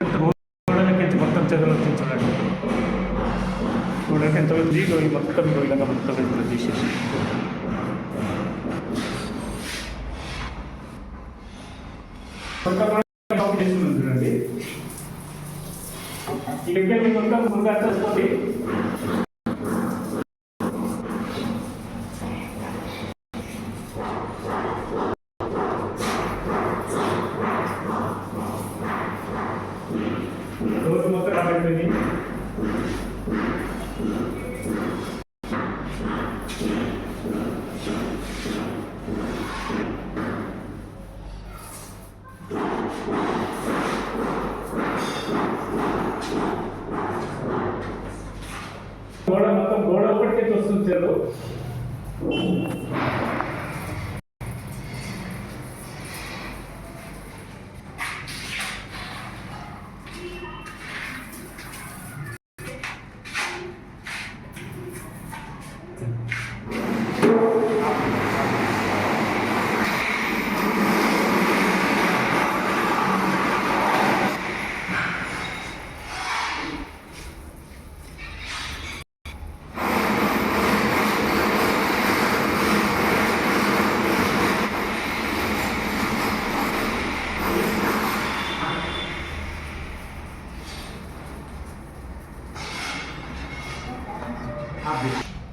గోడలకి మొత్తం చెదలు వచ్చింది చూడండి. గోడలకి ఎంత ఉంది మొత్తం విధంగా మొత్తం ఎంత తీసేసి చూడండి. ఈ మొత్తం ముందుగా వస్తుంది. రోజు మొత్తం రాబట్టింది. గోడ మొత్తం గోడ ఒకటికి వస్తుంది చెరు.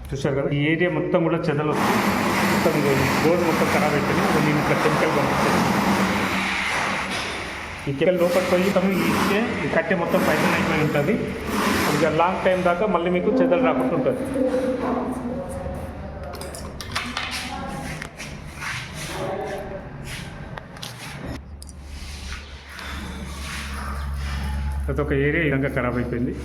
చూసారు కదా, ఈ ఏరియా మొత్తం కూడా చెదలు మొత్తం బోర్డు మొత్తం ఖరాబ్ అయిపోయింది. నేను ఇట్లా కెమికల్ పంపించాను. ఈ కెమికల్ లోపలికి పోయి తను ఇస్తే ఈ కట్టె మొత్తం పైన అయిపోయి ఉంటుంది. ఇక లాంగ్ టైం దాకా మళ్ళీ మీకు చెదలు రాకుండా ఉంటుంది. ప్రతి ఒక్క ఏరియా ఈ విధంగా ఖరాబ్ అయిపోయింది.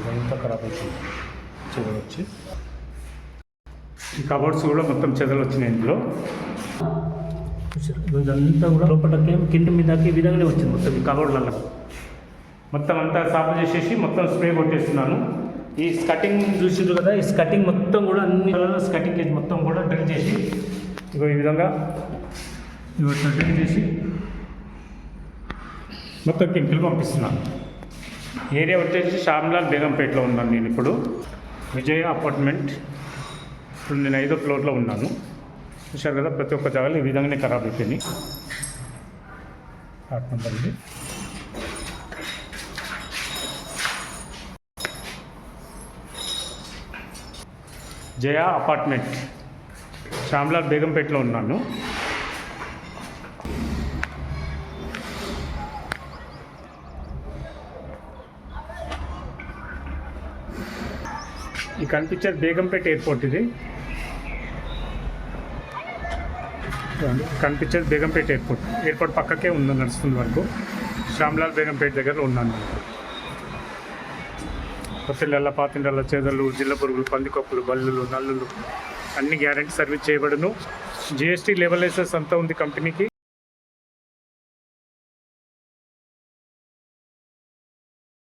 ఇదంతా ఖరాబ్ అయిపోయింది. చెదలు వచ్చి ఈ కబోర్డ్స్ కూడా మొత్తం చెదలు వచ్చినాయి. ఇందులో ఇదంతా కూడా లోపలకి కింద మీదకి ఈ విధంగానే వచ్చింది. మొత్తం ఈ కబోర్డ్లలో మొత్తం అంతా సాఫ్ చేసేసి మొత్తం స్ప్రే కొట్టేస్తున్నాను. ఈ స్కటింగ్ చూసిండ్రు కదా, ఈ స్కటింగ్ మొత్తం కూడా అన్ని స్కటింగ్ మొత్తం కూడా డ్రిల్ చేసి ఇగో ఈ విధంగా డ్రిల్ చేసి మొత్తం కెమికల్ పంపిస్తున్నాను. ఏరియా వచ్చేసి శ్యామ్లాల్ బేగంపేటలో ఉన్నాను నేను ఇప్పుడు. విజయ అపార్ట్మెంట్. ఇప్పుడు నేను 5వ ఫ్లోర్లో ఉన్నాను. చూశారు కదా, ప్రతి ఒక్క జాగాలో ఈ విధంగానే ఖరాబ్ అయిపోయింది. నెంబర్ది జయ అపార్ట్మెంట్, శ్యామ్లాల్ బేగంపేటలో ఉన్నాను. ఈ కనిపించేది బేగంపేట ఎయిర్పోర్ట్. ఇది కనిపించేది బేగంపేట ఎయిర్పోర్ట్. ఎయిర్పోర్ట్ పక్కకే ఉంది, నడుస్తుంది వరకు. శ్యామ్లాల్ బేగంపేట దగ్గర ఉన్నాను. కొత్తల పాతిండల చేదలు, జిల్ల పురుగులు, పందికొప్పులు, బల్లులు, నల్లులు అన్ని గ్యారెంటీ సర్వీస్ చేయబడును. GST లెవెల్ లైసెన్స్ అంతా ఉంది కంపెనీకి.